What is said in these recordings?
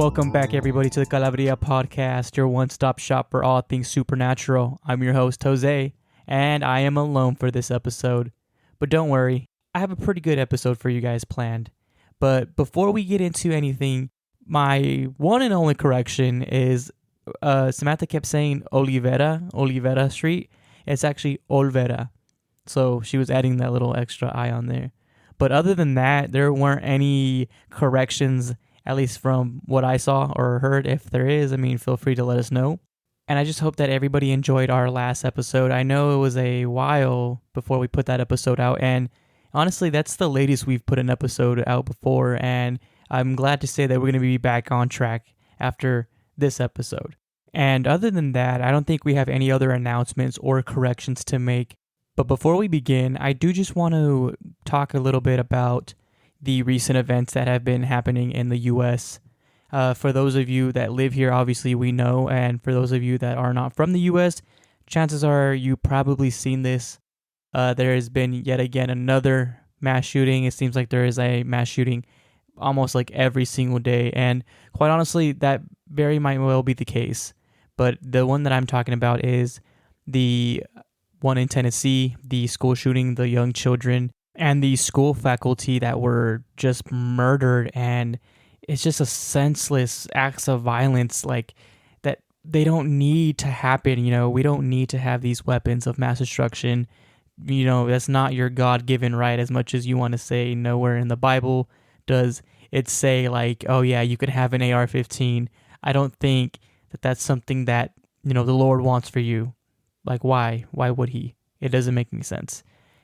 Welcome back, everybody, to the Calaveria podcast, your one-stop shop for all things supernatural. I'm your host, Jose, and I am alone for this episode. But don't worry, I have a pretty good episode for you guys planned. But before we get into anything, my one and only correction is Samantha kept saying Olivera Street. It's actually Olvera. So she was adding that little extra I on there. But other than that, there weren't any corrections, at least from what I saw or heard. If there is, feel free to let us know. And I just hope that everybody enjoyed our last episode. I know it was a while before we put that episode out, and honestly, that's the latest we've put an episode out before, and I'm glad to say that we're going to be back on track after this episode. And other than that, I don't think we have any other announcements or corrections to make. But before we begin, I do just want to talk a little bit about the recent events that have been happening in the U.S. For those of you that live here, obviously we know, and for those of you that are not from the U.S., chances are you probably seen this. There has been yet again another mass shooting. It seems like there is a mass shooting almost like every single day, and quite honestly, that very might well be the case. But the one that I'm talking about is the one in Tennessee, the school shooting, the young children, and the school faculty that were just murdered. And it's just a senseless acts of violence like that they don't need to happen. We don't need to have these weapons of mass destruction. That's not your God-given right, as much as you want to say. Nowhere in the Bible does it say like, oh yeah, you could have an AR-15. I don't think that that's something that, the Lord wants for you. Like, why? Why would he? It doesn't make any sense.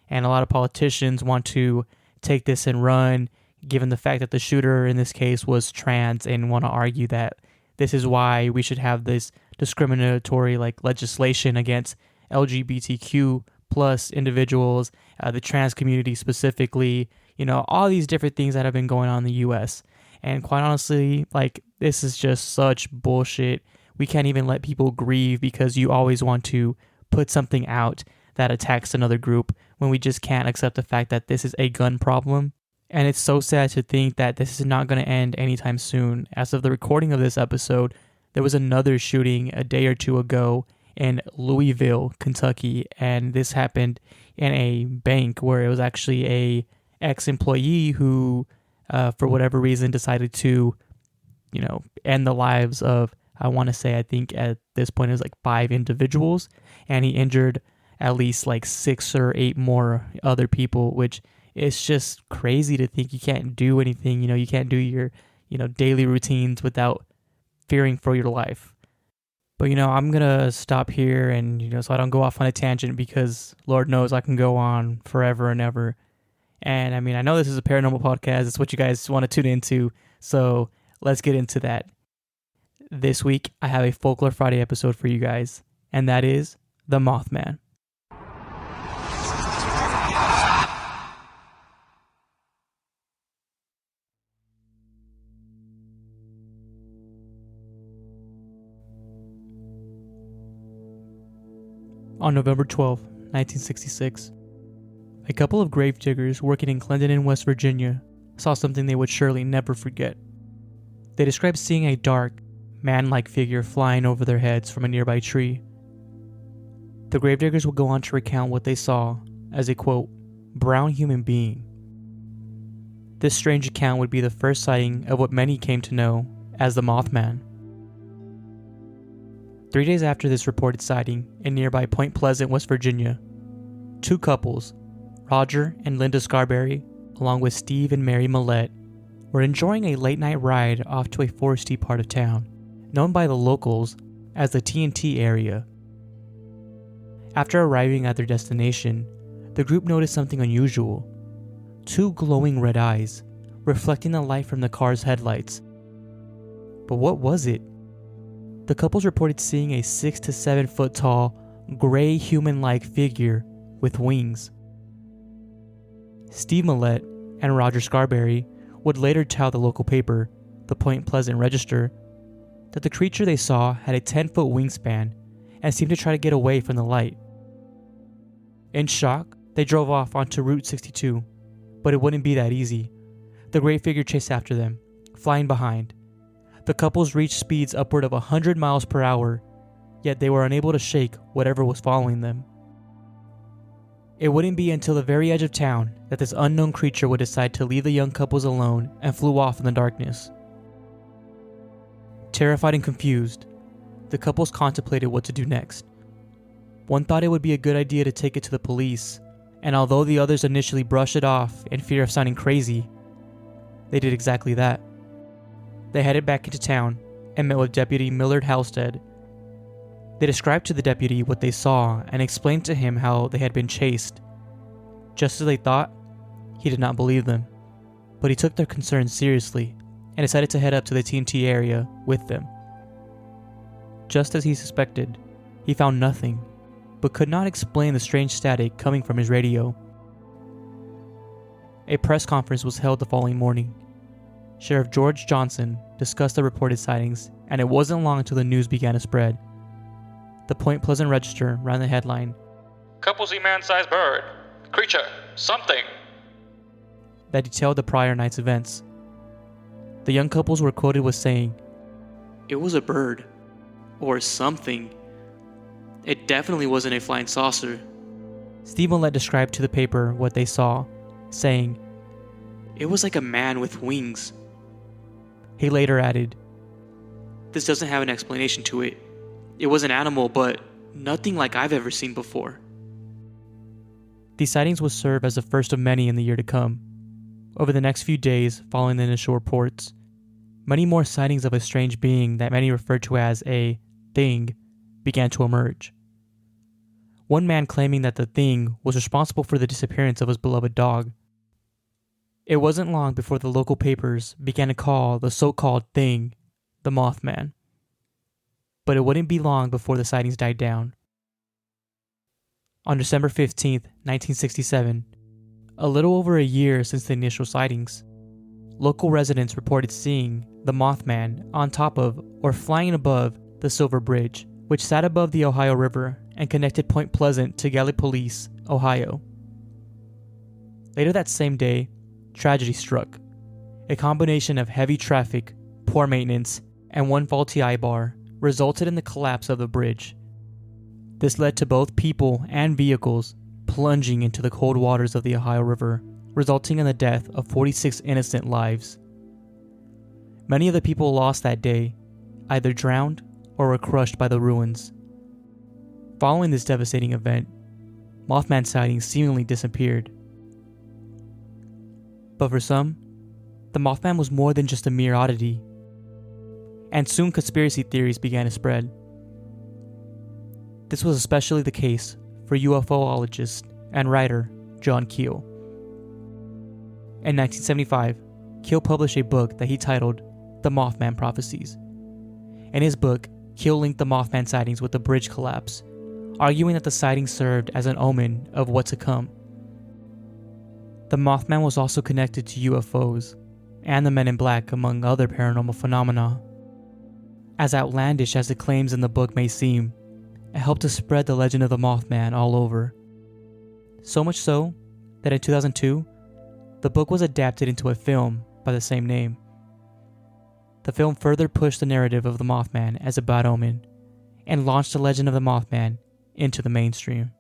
And a lot of politicians want to take this and run, given the fact that the shooter in this case was trans, and want to argue that this is why we should have this discriminatory legislation against LGBTQ plus individuals, the trans community specifically, all these different things that have been going on in the U.S. And quite honestly, this is just such bullshit. We can't even let people grieve because you always want to put something out that attacks another group when we just can't accept the fact that this is a gun problem. And it's so sad to think that this is not going to end anytime soon. As of the recording of this episode, there was another shooting a day or two ago in Louisville, Kentucky, and this happened in a bank where it was actually a ex-employee who, for whatever reason, decided to, end the lives of, I think at this point it was 5 individuals, and he injured at least 6 or 8 more other people, which is just crazy to think you can't do anything. You can't do your, daily routines without fearing for your life. But, I'm going to stop here and, so I don't go off on a tangent, because Lord knows I can go on forever and ever. And I know this is a paranormal podcast. It's what you guys want to tune into. So let's get into that. This week, I have a Folklore Friday episode for you guys, and that is the Mothman. On November 12, 1966, a couple of gravediggers working in Clendenin, West Virginia, saw something they would surely never forget. They described seeing a dark, man-like figure flying over their heads from a nearby tree. The gravediggers would go on to recount what they saw as a, quote, brown human being. This strange account would be the first sighting of what many came to know as the Mothman. 3 days after this reported sighting in nearby Point Pleasant, West Virginia, 2 couples, Roger and Linda Scarberry, along with Steve and Mary Millette, were enjoying a late-night ride off to a foresty part of town, known by the locals as the T&T area. After arriving at their destination, the group noticed something unusual. 2 glowing red eyes, reflecting the light from the car's headlights. But what was it? The couples reported seeing a 6 to 7 foot tall, gray human-like figure with wings. Steve Millette and Roger Scarberry would later tell the local paper, the Point Pleasant Register, that the creature they saw had a 10-foot wingspan and seemed to try to get away from the light. In shock, they drove off onto Route 62, but it wouldn't be that easy. The gray figure chased after them, flying behind. The couples reached speeds upward of 100 miles per hour, yet they were unable to shake whatever was following them. It wouldn't be until the very edge of town that this unknown creature would decide to leave the young couples alone and flew off in the darkness. Terrified and confused, the couples contemplated what to do next. One thought it would be a good idea to take it to the police, and although the others initially brushed it off in fear of sounding crazy, they did exactly that. They headed back into town and met with Deputy Millard Halstead. They described to the deputy what they saw and explained to him how they had been chased. Just as they thought, he did not believe them, but he took their concerns seriously and decided to head up to the TNT area with them. Just as he suspected, he found nothing, but could not explain the strange static coming from his radio. A press conference was held the following morning. Sheriff George Johnson discussed the reported sightings, and it wasn't long until the news began to spread. The Point Pleasant Register ran the headline, "Couple see man-sized bird. Creature. Something," that detailed the prior night's events. The young couples were quoted with saying, "It was a bird. Or something. It definitely wasn't a flying saucer." Steve Millett described to the paper what they saw, saying, "It was like a man with wings." He later added, "This doesn't have an explanation to it. It was an animal, but nothing like I've ever seen before." These sightings would serve as the first of many in the year to come. Over the next few days following the initial reports, many more sightings of a strange being that many referred to as a thing began to emerge. One man claiming that the thing was responsible for the disappearance of his beloved dog. It wasn't long before the local papers began to call the so-called thing the Mothman. But it wouldn't be long before the sightings died down. On December 15th, 1967, a little over a year since the initial sightings, local residents reported seeing the Mothman on top of or flying above the Silver Bridge, which sat above the Ohio River and connected Point Pleasant to Gallipolis, Ohio. Later that same day, tragedy struck. A combination of heavy traffic, poor maintenance, and one faulty eye-bar resulted in the collapse of the bridge. This led to both people and vehicles plunging into the cold waters of the Ohio River, resulting in the death of 46 innocent lives. Many of the people lost that day either drowned or were crushed by the ruins. Following this devastating event, Mothman sightings seemingly disappeared. But for some, the Mothman was more than just a mere oddity, and soon conspiracy theories began to spread. This was especially the case for UFOologist and writer John Keel. In 1975, Keel published a book that he titled The Mothman Prophecies. In his book, Keel linked the Mothman sightings with the bridge collapse, arguing that the sightings served as an omen of what to come. The Mothman was also connected to UFOs and the Men in Black, among other paranormal phenomena. As outlandish as the claims in the book may seem, it helped to spread the legend of the Mothman all over. So much so that in 2002, the book was adapted into a film by the same name. The film further pushed the narrative of the Mothman as a bad omen and launched the legend of the Mothman into the mainstream.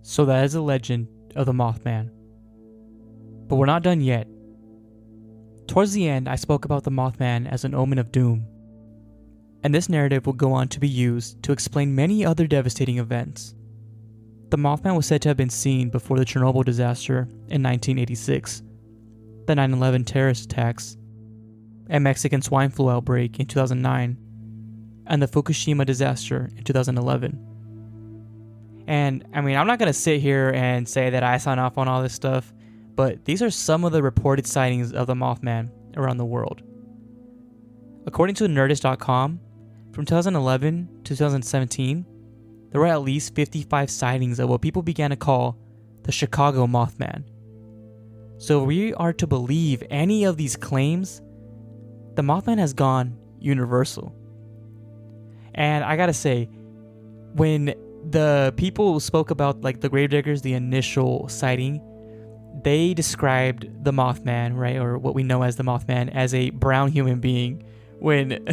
So that is the legend of the Mothman. But we're not done yet. Towards the end, I spoke about the Mothman as an omen of doom. And this narrative will go on to be used to explain many other devastating events. The Mothman was said to have been seen before the Chernobyl disaster in 1986, the 9/11 terrorist attacks, a Mexican swine flu outbreak in 2009, and the Fukushima disaster in 2011. And I'm not going to sit here and say that I sign off on all this stuff, but these are some of the reported sightings of the Mothman around the world. According to Nerdist.com, from 2011 to 2017, there were at least 55 sightings of what people began to call the Chicago Mothman. So if we are to believe any of these claims, the Mothman has gone universal. And I gotta say, when the people spoke about like the gravediggers, the initial sighting, they described the Mothman, right, or what we know as the Mothman, as a brown human being. When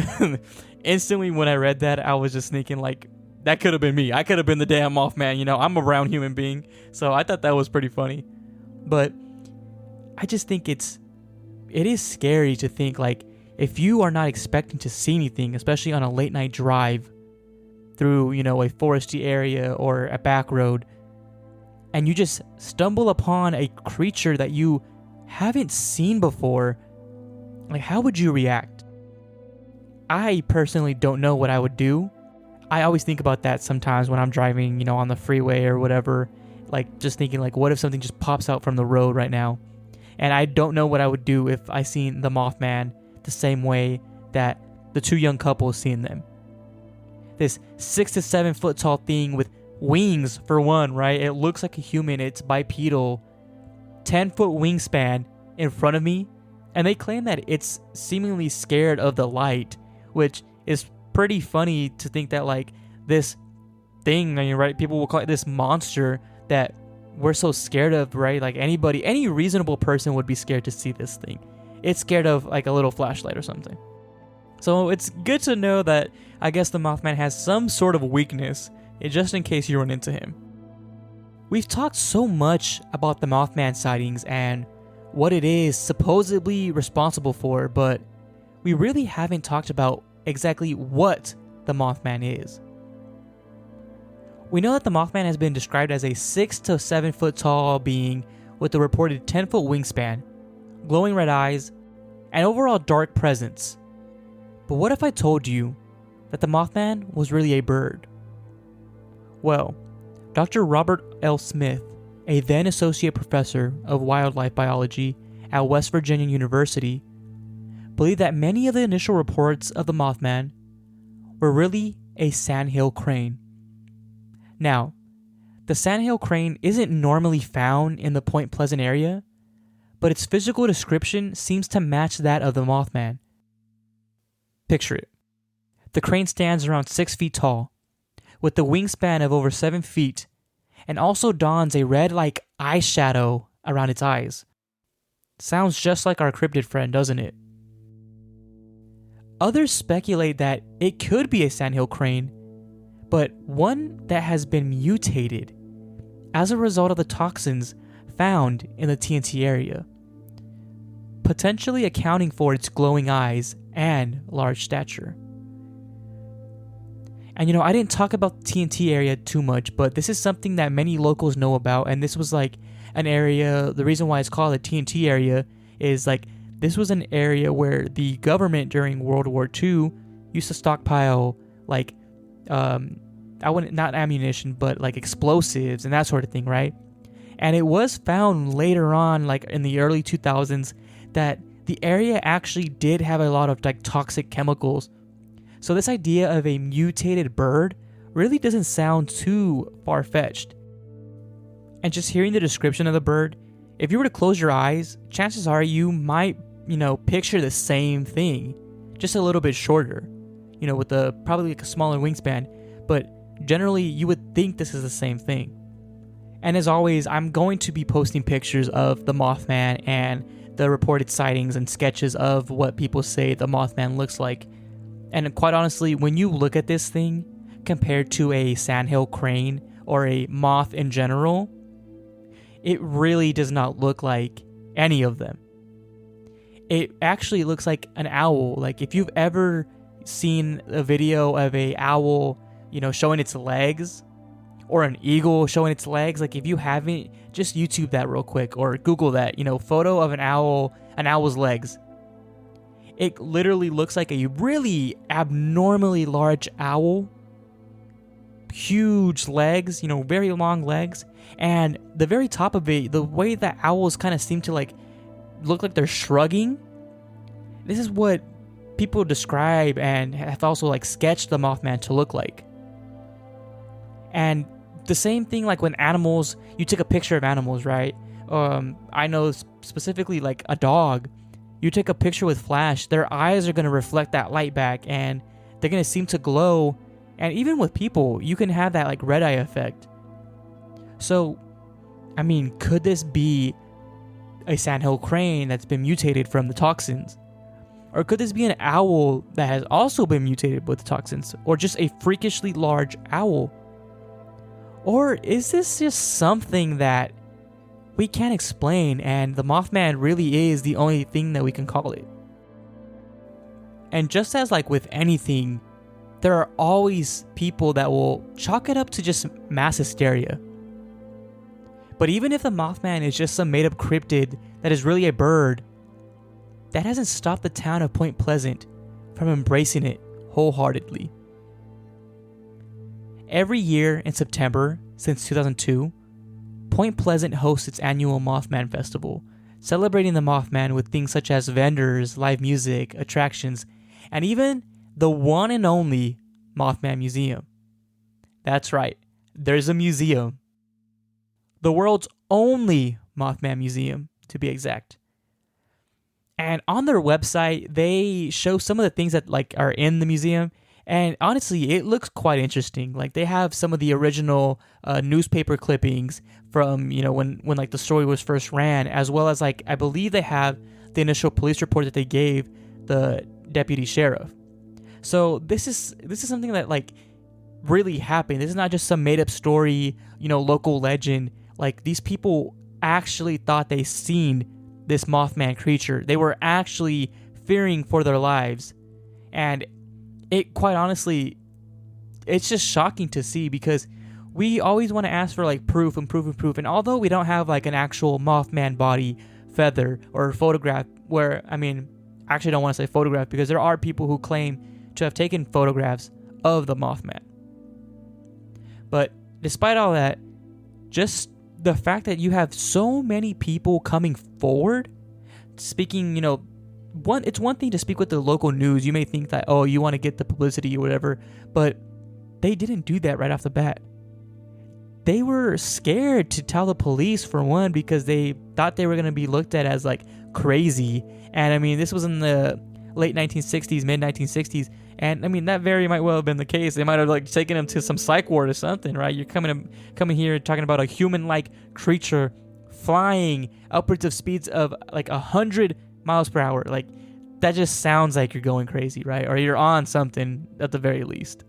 instantly when I read that, I was just thinking like, that could have been me. I could have been the damn Mothman, you know, I'm a brown human being. So I thought that was pretty funny. But I just think it is scary to think like, if you are not expecting to see anything, especially on a late night drive through, you know, a foresty area or a back road, and you just stumble upon a creature that you haven't seen before, like, how would you react? I personally don't know what I would do. I always think about that sometimes when I'm driving, you know, on the freeway or whatever, like just thinking like, what if something just pops out from the road right now? And I don't know what I would do if I seen the Mothman the same way that the two young couples seen them. This 6 to 7 foot tall thing with wings for one, right? It looks like a human. It's bipedal, 10-foot wingspan in front of me. And they claim that it's seemingly scared of the light, which is pretty funny to think that like this thing, I mean, right? People will call it this monster that we're so scared of, right? Like any reasonable person would be scared to see this thing. It's scared of like a little flashlight or something. So it's good to know that I guess the Mothman has some sort of weakness, just in case you run into him. We've talked so much about the Mothman sightings and what it is supposedly responsible for, but we really haven't talked about exactly what the Mothman is. We know that the Mothman has been described as a 6 to 7 foot tall being with a reported 10-foot wingspan, glowing red eyes, and overall dark presence. But what if I told you that the Mothman was really a bird? Well, Dr. Robert L. Smith, a then associate professor of wildlife biology at West Virginia University, believed that many of the initial reports of the Mothman were really a sandhill crane. Now, the sandhill crane isn't normally found in the Point Pleasant area, but its physical description seems to match that of the Mothman. Picture it. The crane stands around 6 feet tall, with the wingspan of over 7 feet, and also dons a red-like eyeshadow around its eyes. Sounds just like our cryptid friend, doesn't it? Others speculate that it could be a sandhill crane, but one that has been mutated as a result of the toxins found in the TNT area, potentially accounting for its glowing eyes and large stature. And I didn't talk about the TNT area too much, but this is something that many locals know about, and this was like an area, the reason why it's called the TNT area is like, this was an area where the government during World War II used to stockpile like, not ammunition, but like explosives and that sort of thing, right? And it was found later on, like in the early 2000s, that the area actually did have a lot of like toxic chemicals. So this idea of a mutated bird really doesn't sound too far-fetched. And just hearing the description of the bird, if you were to close your eyes, chances are you might, picture the same thing, just a little bit shorter, with probably like a smaller wingspan, but generally you would think this is the same thing. And as always, I'm going to be posting pictures of the Mothman and the reported sightings and sketches of what people say the Mothman looks like. And quite honestly, when you look at this thing compared to a sandhill crane or a moth in general, it really does not look like any of them. It actually looks like an owl. Like if you've ever seen a video of a owl, showing its legs, or an eagle showing its legs, like if you haven't, just YouTube that real quick or Google that, photo of an owl's legs. It literally looks like a really abnormally large owl. Huge legs, very long legs. And the very top of it, the way that owls kind of seem to like look like they're shrugging. This is what people describe and have also like sketched the Mothman to look like. And the same thing like when animals, you take a picture of animals, right? I know specifically like a dog, you take a picture with flash, their eyes are going to reflect that light back and they're going to seem to glow. And even with people, you can have that like red eye effect. So, I mean, could this be a sandhill crane that's been mutated from the toxins? Or could this be an owl that has also been mutated with the toxins? Or just a freakishly large owl? Or is this just something that we can't explain and the Mothman really is the only thing that we can call it? And just as like with anything, there are always people that will chalk it up to just mass hysteria. But even if the Mothman is just some made-up cryptid that is really a bird, that hasn't stopped the town of Point Pleasant from embracing it wholeheartedly. Every year in September, since 2002, Point Pleasant hosts its annual Mothman Festival, celebrating the Mothman with things such as vendors, live music, attractions, and even the one and only Mothman Museum. That's right, there's a museum. The world's only Mothman Museum, to be exact. And on their website, they show some of the things that like are in the museum. And honestly, it looks quite interesting. Like they have some of the original newspaper clippings from, when like the story was first ran, as well as like I believe they have the initial police report that they gave the deputy sheriff. So this is something that like really happened. This is not just some made up story, local legend. Like these people actually thought they seen this Mothman creature. They were actually fearing for their lives. And it quite honestly, it's just shocking to see because we always want to ask for like proof. And although we don't have like an actual Mothman body feather or photograph where, I actually don't want to say photograph because there are people who claim to have taken photographs of the Mothman. But despite all that, just the fact that you have so many people coming forward, speaking, it's one thing to speak with the local news. You may think that, oh, you want to get the publicity or whatever, but they didn't do that right off the bat. They were scared to tell the police, for one, because they thought they were going to be looked at as like crazy. And this was in the late 1960s, mid 1960s. And that very might well have been the case. They might have like taken him to some psych ward or something, right? You're coming here talking about a human-like creature flying upwards of speeds of like 100 miles per hour. Like that just sounds like you're going crazy, right? Or you're on something at the very least.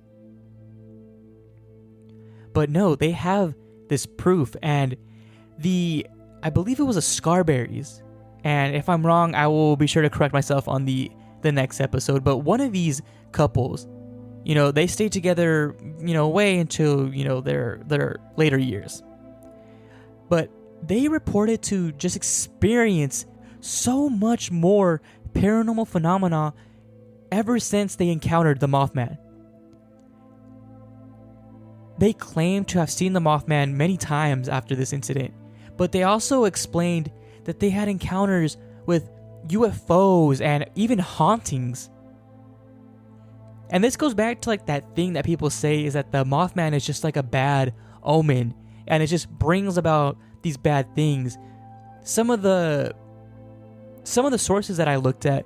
But no, they have this proof, and I believe it was a Scarberries. And if I'm wrong, I will be sure to correct myself on the next episode. But one of these couples, they stayed together, way into, their later years. But they reported to just experience so much more paranormal phenomena ever since they encountered the Mothman. They claimed to have seen the Mothman many times after this incident, but they also explained that they had encounters with UFOs and even hauntings. And this goes back to like that thing that people say is that the Mothman is just like a bad omen and it just brings about these bad things. Some of the sources that I looked at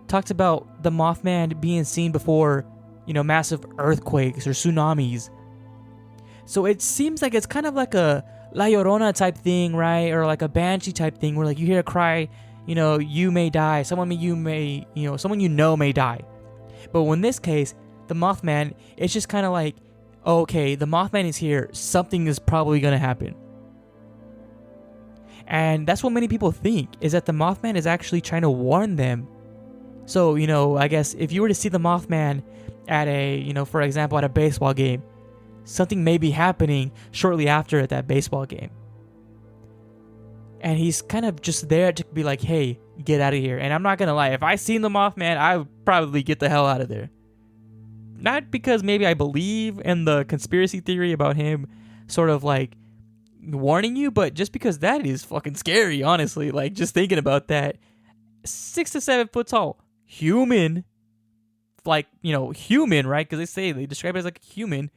talked about the Mothman being seen before, massive earthquakes or tsunamis. So it seems like it's kind of like a La Llorona type thing, right? Or like a banshee type thing where like you hear a cry, you may die. Someone may die. But in this case, the Mothman, it's just kind of like, okay, the Mothman is here. Something is probably going to happen. And that's what many people think, is that the Mothman is actually trying to warn them. So, I guess if you were to see the Mothman at for example, at a baseball game, something may be happening shortly after at that baseball game. And he's kind of just there to be like, hey, get out of here. And I'm not going to lie, if I seen the Mothman, I would probably get the hell out of there. Not because maybe I believe in the conspiracy theory about him sort of like warning you, but just because that is fucking scary, honestly. Like just thinking about that. 6 to 7 foot tall human, like, human, right? Because they describe it as like a human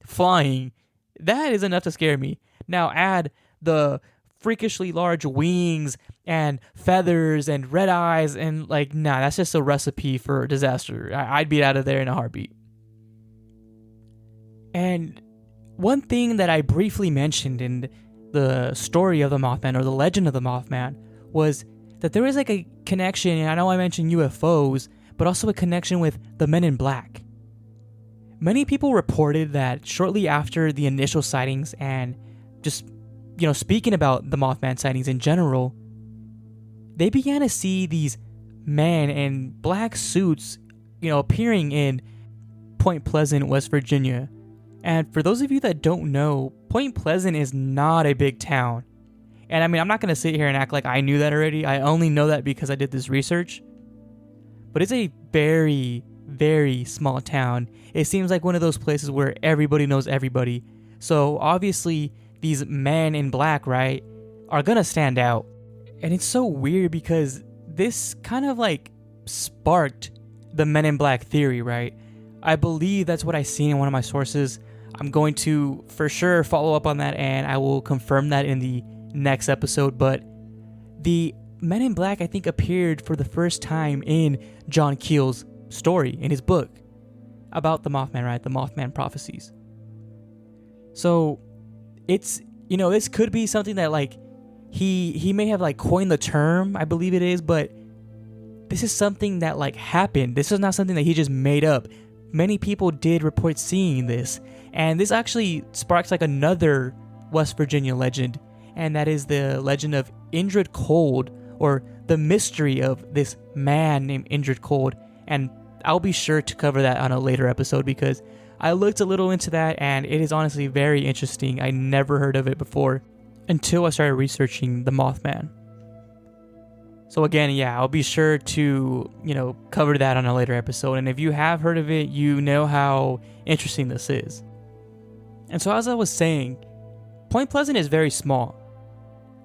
flying That is enough to scare me. Now add the freakishly large wings and feathers and red eyes and nah, that's just a recipe for disaster. I'd be out of there in a heartbeat. And one thing that I briefly mentioned in the story of the Mothman, or the legend of the Mothman, was that there is a connection, and I know I mentioned UFOs, but also a connection with the Men in Black. Many people reported that shortly after the initial sightings, and just, speaking about the Mothman sightings in general, they began to see these men in black suits, appearing in Point Pleasant, West Virginia. And for those of you that don't know, Point Pleasant is not a big town. And I'm not going to sit here and act like I knew that already. I only know that because I did this research. But it's a very, very small town. It seems like one of those places where everybody knows everybody. So obviously, these men in black, right, are going to stand out. And it's so weird because this kind of sparked the Men in Black theory, right? I believe that's what I seen in one of my sources. I'm going to for sure follow up on that, and I will confirm that in the next episode. But the Men in Black, I think, appeared for the first time in John Keel's story, in his book about the Mothman, right? The Mothman prophecies. So it's, this could be something that he may have coined the term, I believe it is, but this is something that happened. This is not something that he just made up. Many people did report seeing this, and this actually sparks another West Virginia legend, and that is the legend of Indrid Cold, or the mystery of this man named Indrid Cold. And I'll be sure to cover that on a later episode because I looked a little into that, and it is honestly very interesting. I never heard of it before until I started researching the Mothman. So again, yeah, I'll be sure to, cover that on a later episode. And if you have heard of it, you know how interesting this is. And so as I was saying, Point Pleasant is very small.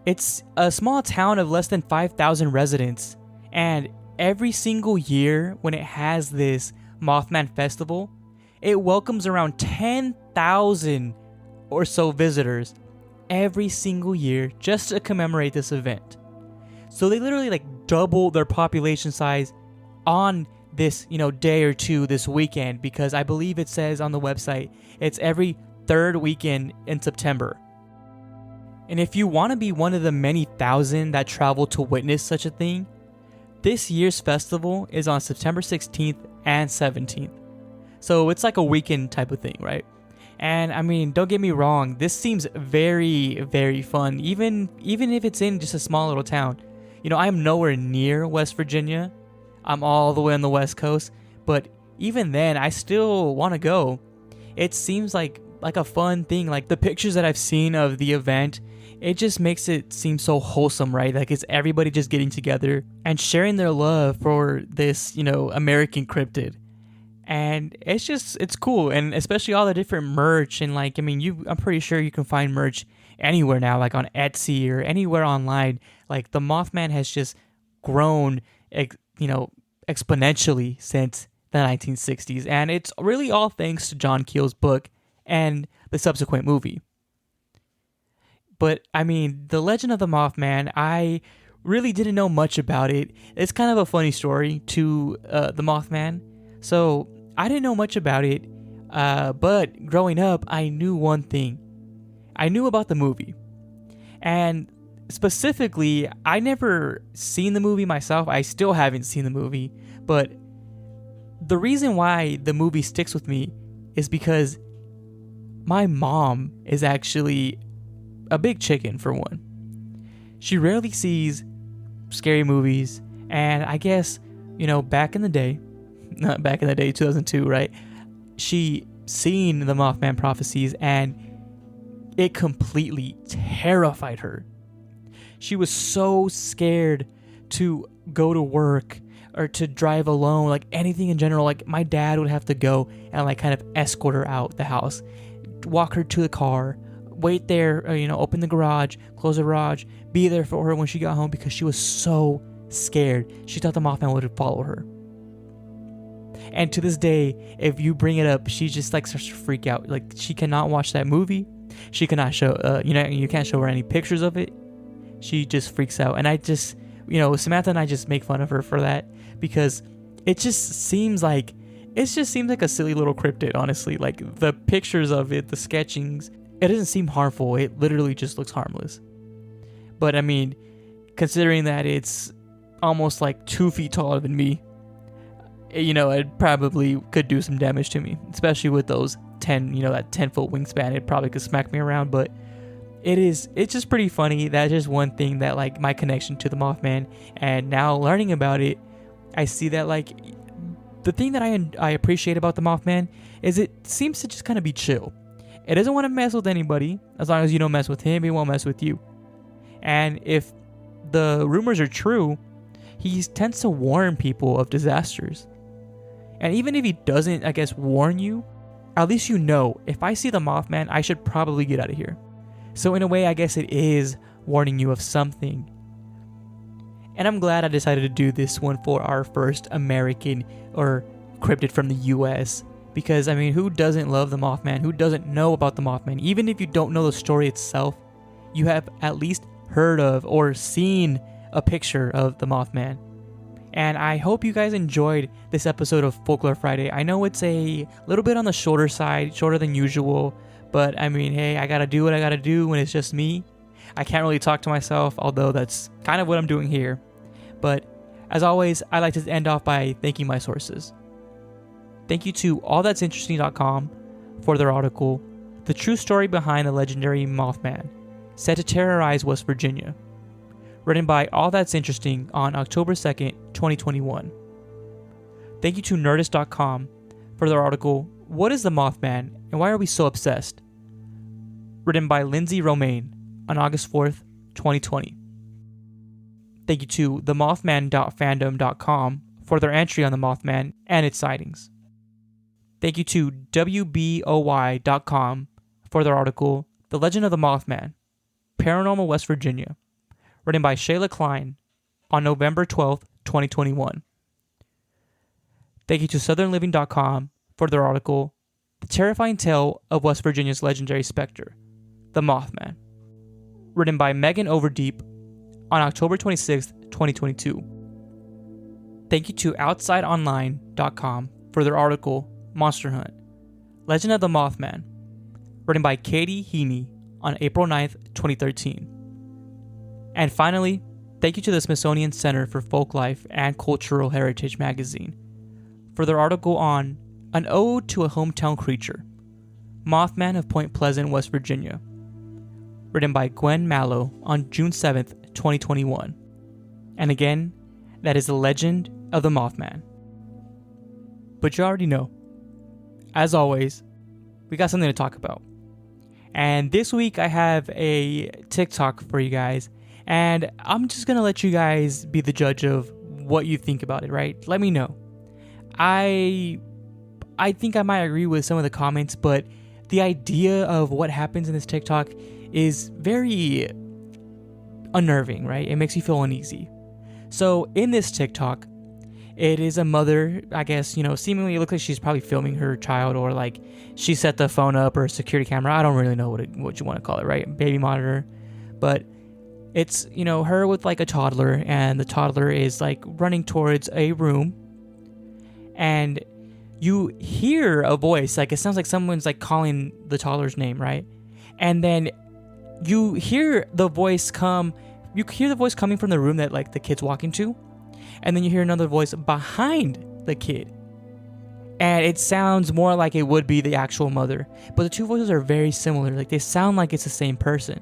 It's a small town of less than 5,000 residents. And every single year when it has this Mothman festival, it welcomes around 10,000 or so visitors every single year just to commemorate this event. So they literally double their population size on this, day or two this weekend, because I believe it says on the website it's every third weekend in September. And if you want to be one of the many thousand that travel to witness such a thing, this year's festival is on September 16th and 17th. So it's a weekend type of thing, right? And don't get me wrong, this seems very, very fun, even if it's in just a small little town. I'm nowhere near West Virginia. I'm all the way on the West Coast. But even then, I still want to go. It seems like a fun thing. The pictures that I've seen of the event, it just makes it seem so wholesome, right? It's everybody just getting together and sharing their love for this, American cryptid. And it's cool. And especially all the different merch. And I'm pretty sure you can find merch anywhere now, on Etsy or anywhere online. The Mothman has just grown, exponentially since the 1960s. And it's really all thanks to John Keel's book and the subsequent movie. But, the legend of the Mothman, I really didn't know much about it. It's kind of a funny story to the Mothman. So, I didn't know much about it, but growing up, I knew one thing. I knew about the movie. And specifically, I never seen the movie myself. I still haven't seen the movie. But the reason why the movie sticks with me is because my mom is actually a big chicken, for one. She rarely sees scary movies. And I guess, back in the day, 2002, right? She seen the Mothman prophecies, and it completely terrified her. She was so scared to go to work or to drive alone, anything in general. My dad would have to go and kind of escort her out the house, walk her to the car, wait there, open the garage, close the garage, be there for her when she got home, because she was so scared. She thought the Mothman would follow her. And to this day, if you bring it up, she just starts to freak out. She cannot watch that movie. she cannot show, you can't show her any pictures of it. She just freaks out. And I just, Samantha and I just make fun of her for that, because it just seems like a silly little cryptid, honestly. Like, the pictures of it, the sketchings, it doesn't seem harmful. It literally just looks harmless. But I mean, considering that it's almost like 2 feet taller than me, it probably could do some damage to me, especially with those 10-foot wingspan. It probably could smack me around. But it's just pretty funny. That's just one thing that, like, my connection to the Mothman, and now learning about it, I see that, like, the thing that I appreciate about the Mothman is it seems to just kind of be chill. It doesn't want to mess with anybody. As long as you don't mess with him, he won't mess with you. And if the rumors are true, he tends to warn people of disasters. And even if he doesn't, I guess, warn you, at least if I see the Mothman, I should probably get out of here. So in a way, I guess it is warning you of something. And I'm glad I decided to do this one for our first American or cryptid from the US. Because, I mean, who doesn't love the Mothman? Who doesn't know about the Mothman? Even if you don't know the story itself, you have at least heard of or seen a picture of the Mothman. And I hope you guys enjoyed this episode of Folklore Friday. I know it's a little bit on the shorter side, shorter than usual, but I mean, hey, I gotta do what I gotta do when it's just me. I can't really talk to myself, although that's kind of what I'm doing here. But as always, I like to end off by thanking my sources. Thank you to allthat'sinteresting.com for their article, The True Story Behind the Legendary Mothman, Said to Terrorize West Virginia, written by All That's Interesting on October 2nd, 2021. Thank you to Nerdist.com for their article, What is the Mothman and Why Are We So Obsessed?, written by Lindsay Romaine on August 4th, 2020. Thank you to themothman.fandom.com for their entry on the Mothman and its sightings. Thank you to WBOY.com for their article, The Legend of the Mothman, Paranormal West Virginia, written by Shayla Klein on November 12th, 2021. Thank you to SouthernLiving.com for their article, The Terrifying Tale of West Virginia's Legendary Spectre, the Mothman, written by Megan Overdeep on October 26th, 2022. Thank you to OutsideOnline.com for their article, Monster Hunt, Legend of the Mothman, written by Katie Heaney on April 9th, 2013. And finally, thank you to the Smithsonian Center for Folklife and Cultural Heritage magazine for their article on An Ode to a Hometown Creature, Mothman of Point Pleasant, West Virginia, written by Gwen Mallow on June 7th, 2021. And again, that is The Legend of the Mothman. But you already know, as always, we got something to talk about. And this week I have a TikTok for you guys, and I'm just going to let you guys be the judge of what you think about it, right? Let me know. I think I might agree with some of the comments, but the idea of what happens in this TikTok is very unnerving, right? It makes you feel uneasy. So in this TikTok, it is a mother, I guess, seemingly it looks like she's probably filming her child, or like she set the phone up or a security camera. I don't really know what you want to call it, right? Baby monitor. But it's, her with like a toddler, and the toddler is like running towards a room, and you hear a voice, like it sounds like someone's like calling the toddler's name, right? And then you hear the voice coming from the room that like the kid's walking to. And then you hear another voice behind the kid. And it sounds more like it would be the actual mother. But the two voices are very similar. Like, they sound like it's the same person.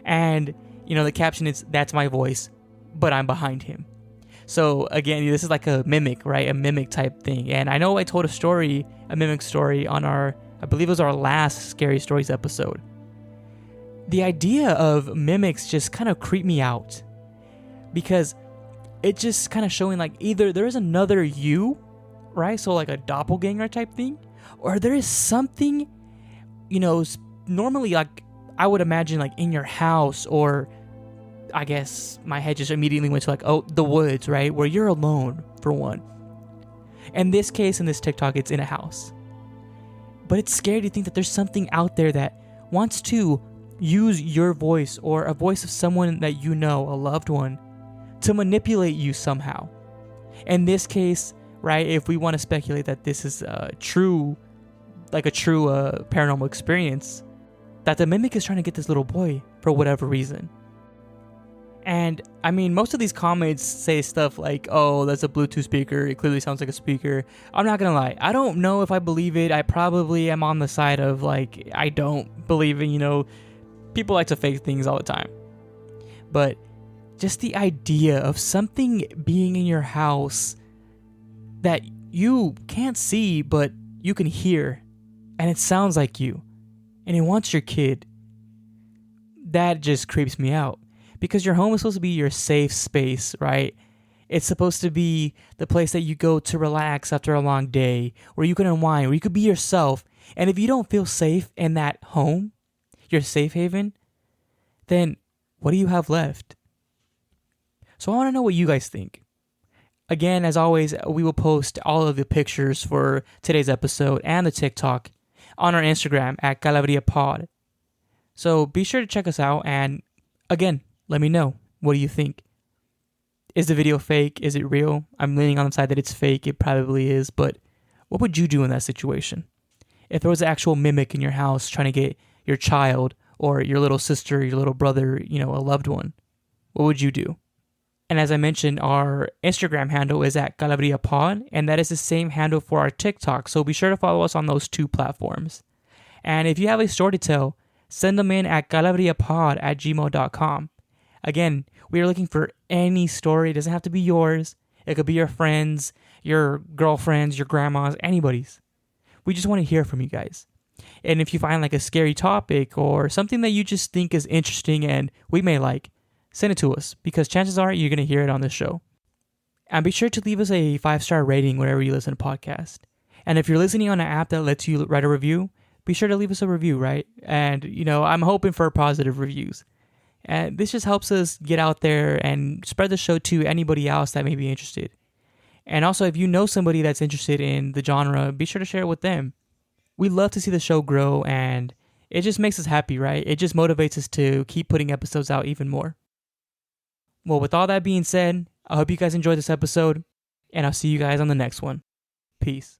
And, the caption is, "That's my voice, but I'm behind him." So, again, this is like a mimic, right? A mimic type thing. And I know I told a mimic story on I believe it was our last Scary Stories episode. The idea of mimics just kind of creep me out. Because it's just kind of showing like either there is another you, right? So like a doppelganger type thing, or there is something, normally like I would imagine like in your house, or I guess my head just immediately went to like, the woods, right? Where you're alone for one. In this case, in this TikTok, it's in a house. But it's scary to think that there's something out there that wants to use your voice or a voice of someone that you know, a loved one, to manipulate you somehow. In this case, right, if we want to speculate that this is a true paranormal experience, that the mimic is trying to get this little boy for whatever reason. And I mean, most of these comments say stuff like, oh, that's a Bluetooth speaker, it clearly sounds like a speaker. I'm not gonna lie, I don't know if I believe it. I probably am on the side of like, I don't believe in, people like to fake things all the time. But just the idea of something being in your house that you can't see, but you can hear, and it sounds like you, and it wants your kid, that just creeps me out. Because your home is supposed to be your safe space, right? It's supposed to be the place that you go to relax after a long day, where you can unwind, where you could be yourself. And if you don't feel safe in that home, your safe haven, then what do you have left? So I want to know what you guys think. Again, as always, we will post all of the pictures for today's episode and the TikTok on our Instagram at calaveriapod. So be sure to check us out, and again, let me know. What do you think? Is the video fake? Is it real? I'm leaning on the side that it's fake. It probably is, but what would you do in that situation? If there was an actual mimic in your house trying to get your child or your little sister, your little brother, a loved one, what would you do? And as I mentioned, our Instagram handle is at calaveriapod, and that is the same handle for our TikTok, so be sure to follow us on those two platforms. And if you have a story to tell, send them in at calaveriapod@gmail.com. Again, we are looking for any story. It doesn't have to be yours. It could be your friends, your girlfriends, your grandmas, anybody's. We just want to hear from you guys. And if you find like a scary topic or something that you just think is interesting and we may like, send it to us, because chances are you're going to hear it on this show. And be sure to leave us a 5-star rating wherever you listen to podcasts. And if you're listening on an app that lets you write a review, be sure to leave us a review, right? And, I'm hoping for positive reviews. And this just helps us get out there and spread the show to anybody else that may be interested. And also, if you know somebody that's interested in the genre, be sure to share it with them. We love to see the show grow, and it just makes us happy, right? It just motivates us to keep putting episodes out even more. Well, with all that being said, I hope you guys enjoyed this episode, and I'll see you guys on the next one. Peace.